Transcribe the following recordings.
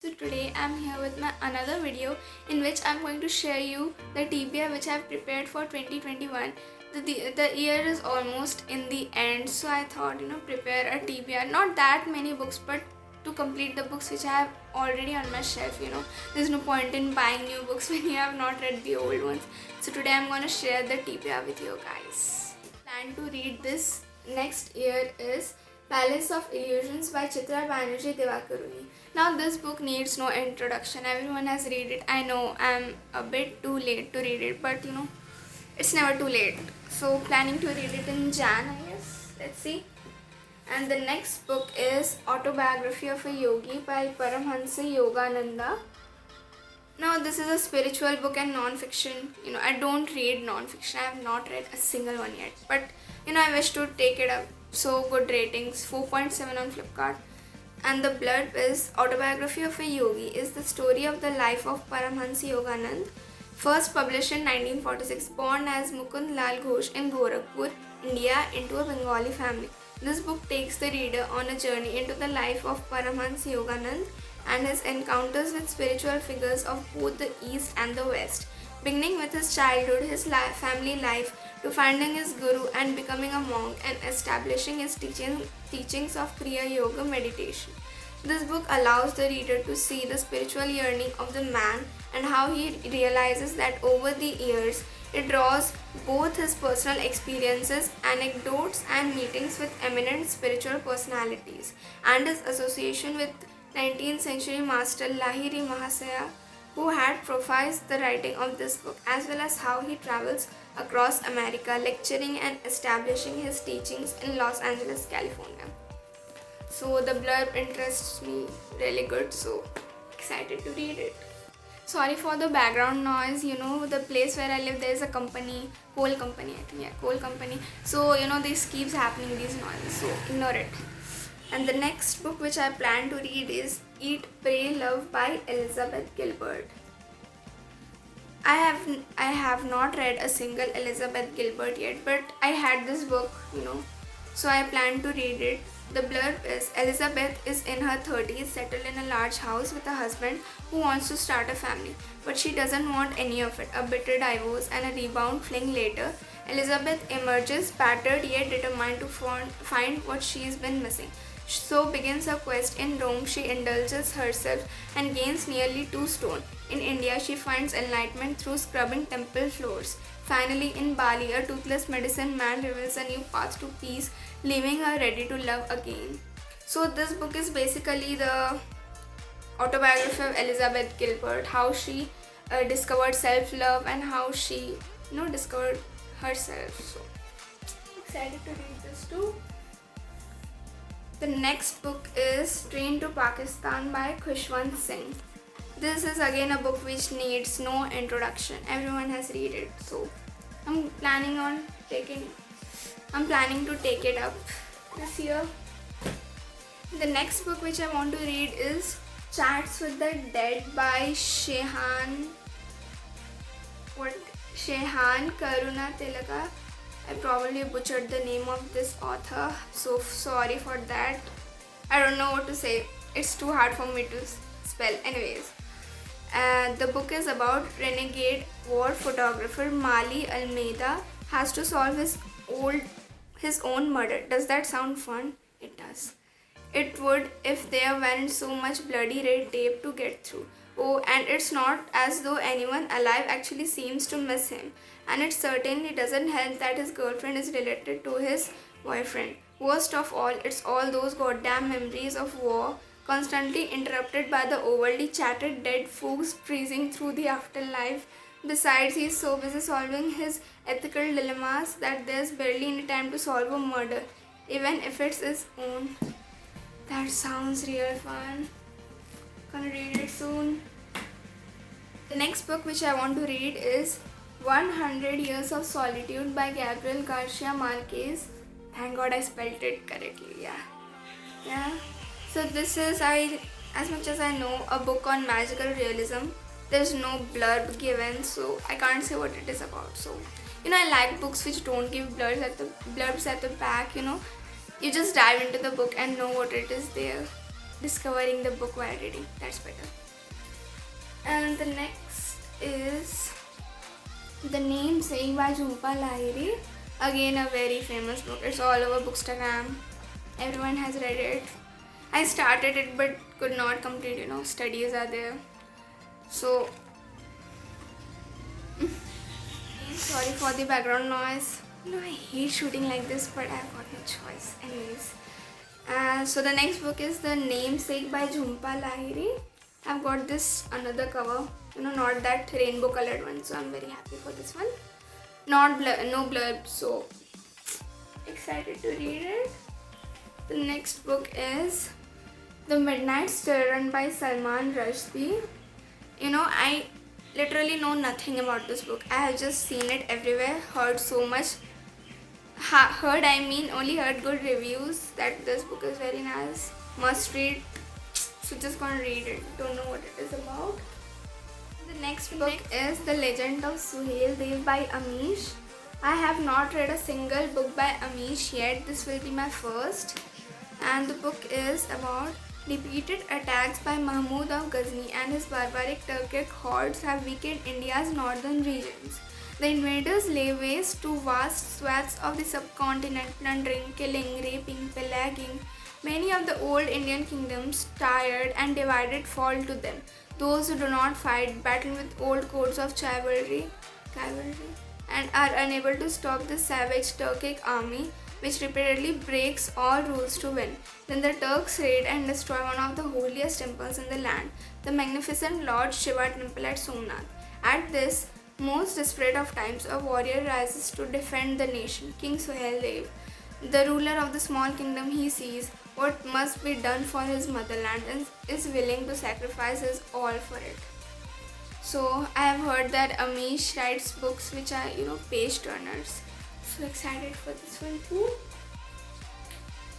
So today I'm here with my another video in which I'm going to share you the TBR which I've prepared for 2021. The year is almost in the end, so I thought prepare a TBR. Not that many books, but to complete the books which I have already on my shelf. There's no point in buying new books when you have not read the old ones. So today I'm gonna share the TBR with you guys. Plan to read this next year is Palace of Illusions by Chitra Banerjee Divakaruni. Now this book needs no introduction. Everyone has read it. I know I'm a bit too late to read it, but it's never too late. So planning to read it in Jan, I guess. Let's see. And the next book is Autobiography of a Yogi by Paramhansa Yogananda. Now this is a spiritual book and non-fiction. I don't read non-fiction. I have not read a single one yet. But I wish to take it up. So good ratings, 4.7 on Flipkart. And the blurb is Autobiography of a Yogi is the story of the life of Paramhansa Yoganand, first published in 1946, born as Mukund Lal Ghosh in Gorakhpur, India, into a Bengali family. This book takes the reader on a journey into the life of Paramhansa Yoganand and his encounters with spiritual figures of both the East and the West, beginning with his childhood, his family life, to finding his guru and becoming a monk and establishing his teachings of Kriya Yoga meditation. This book allows the reader to see the spiritual yearning of the man and how he realizes that over the years it draws both his personal experiences, anecdotes, and meetings with eminent spiritual personalities, and his association with 19th century master Lahiri Mahasaya, who had profiled the writing of this book, as well as how he travels across America lecturing and establishing his teachings in Los Angeles, California. So the blurb interests me really good, so excited to read it. Sorry for the background noise, the place where I live there is a company, coal company, I think, yeah, coal company. So, this keeps happening, these noises, so ignore it. And the next book which I plan to read is Eat, Pray, Love by Elizabeth Gilbert. I have not read a single Elizabeth Gilbert yet, but I had this book, so I plan to read it. The blurb is Elizabeth is in her 30s, settled in a large house with a husband who wants to start a family, but she doesn't want any of it. A bitter divorce and a rebound fling later, Elizabeth emerges battered yet determined to find what she's been missing. So begins her quest. In Rome, she indulges herself and gains nearly 2 stone. In India, she finds enlightenment through scrubbing temple floors. Finally, in Bali, a toothless medicine man reveals a new path to peace, leaving her ready to love again. So this book is basically the autobiography of Elizabeth Gilbert, how she discovered self-love and how she, discovered herself. So excited to read this too. The next book is Train to Pakistan by Khushwant Singh. This is again a book which needs no introduction. Everyone has read it, so I'm planning to take it up this year. The next book which I want to read is Chats with the Dead by Shehan Karuna Tilaka. I probably butchered the name of this author, so sorry for that. I don't know what to say. It's too hard for me to spell. Anyways, the book is about renegade war photographer Mali Almeida has to solve his own murder. Does that sound fun? It does. It would if there weren't so much bloody red tape to get through. Oh, and it's not as though anyone alive actually seems to miss him. And it certainly doesn't help that his girlfriend is related to his boyfriend. Worst of all, it's all those goddamn memories of war, constantly interrupted by the overly chatted dead folks freezing through the afterlife. Besides, he's so busy solving his ethical dilemmas that there's barely any time to solve a murder, even if it's his own. That sounds real fun. Gonna read it soon. The next book which I want to read is 100 Years of Solitude by Gabriel Garcia Marquez. Thank God I spelled it correctly. Yeah. So this is, as much as I know, a book on magical realism. There's no blurb given, so I can't say what it is about. So I like books which don't give blurbs at the back. You just dive into the book and know what it is there. discovering the book while reading. That's better. And the next is The Namesake by Jhumpa Lahiri. Again, a very famous book. It's all over Bookstagram. Everyone has read it. I started it but could not complete, studies are there. So, sorry for the background noise. I hate shooting like this, but I've got no choice. Anyways. So the next book is The Namesake by Jhumpa Lahiri. I've got this another cover, not that rainbow colored one, so I'm very happy for this one. No blurb, so excited to read it. The next book is The Midnight Star Run by Salman Rushdie. I literally know nothing about this book. I have just seen it everywhere, heard so much. Only heard good reviews that this book is very nice, must read. So just gonna read it, don't know what it is about. The next book is The Legend of Suhel Dev by Amish. I have not read a single book by Amish yet. This will be my first. And the book is about repeated attacks by Mahmud of Ghazni and his barbaric Turkic hordes have weakened India's northern regions. The invaders lay waste to vast swaths of the subcontinent, plundering, killing, raping, pillaging. Many of the old Indian kingdoms, tired and divided, fall to them. Those who do not fight battle with old codes of chivalry, and are unable to stop the savage Turkic army, which repeatedly breaks all rules to win. Then the Turks raid and destroy one of the holiest temples in the land, the magnificent Lord Shiva temple at Somnath. At this most desperate of times, a warrior rises to defend the nation, King Suhel Dev. The ruler of the small kingdom, he sees what must be done for his motherland and is willing to sacrifice his all for it. So I have heard that Amish writes books which are, page turners. So excited for this one too.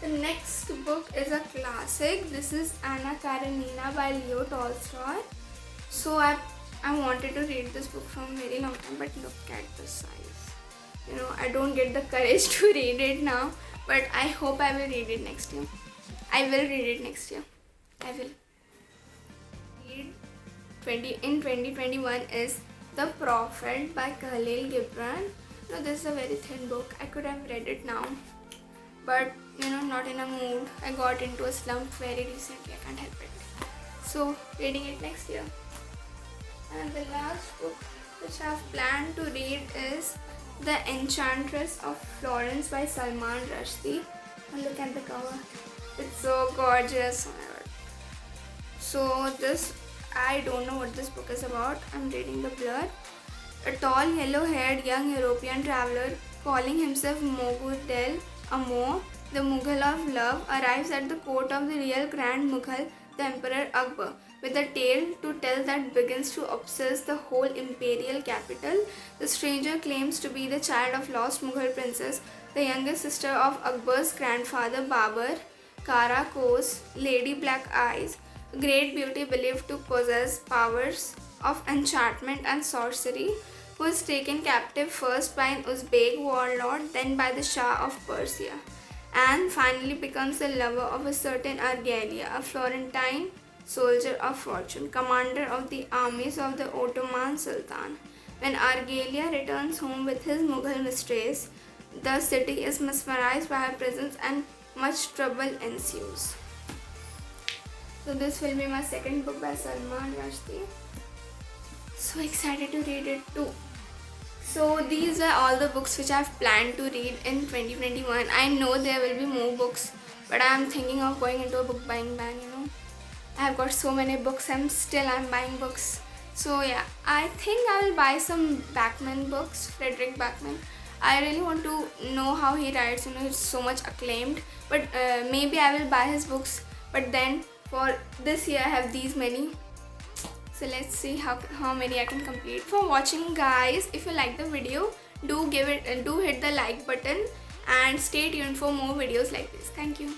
The next book is a classic. This is Anna Karenina by Leo Tolstoy. So I wanted to read this book from a very long time, but look at the size. I don't get the courage to read it now, but I hope I will read it next year. I will read it next year. I will. In 2021 is The Prophet by Khalil Gibran. This is a very thin book. I could have read it now, but not in a mood. I got into a slump very recently. I can't help it. So reading it next year. And the last book which I have planned to read is The Enchantress of Florence by Salman Rushdie. And look at the cover. It's so gorgeous. Oh my god. So this, I don't know what this book is about. I'm reading the blurb. A tall, yellow-haired young European traveler calling himself Mogul Amo, the Mughal of love, arrives at the court of the real Grand Mughal, the Emperor Akbar, with a tale to tell that begins to obsess the whole imperial capital. The stranger claims to be the child of lost Mughal princess, the youngest sister of Akbar's grandfather Babur, Kara Kos, Lady Black Eyes, a great beauty believed to possess powers of enchantment and sorcery, who is taken captive first by an Uzbek warlord, then by the Shah of Persia, and finally becomes the lover of a certain Argelia, a Florentine soldier of fortune, commander of the armies of the Ottoman Sultan. When Argelia returns home with his Mughal mistress, the city is mesmerized by her presence and much trouble ensues. So this will be my second book by Salman Rushdie. So excited to read it too. So these are all the books which I have planned to read in 2021. I know there will be more books, but I am thinking of going into a book buying ban, I have got so many books and still I'm buying books. So yeah, I think I will buy some Bachman books, Frederick Bachman. I really want to know how he writes, he's so much acclaimed. But maybe I will buy his books. But then for this year I have these many. So let's see how many I can complete. For watching guys, if you like the video, do hit the like button and stay tuned for more videos like this. Thank you.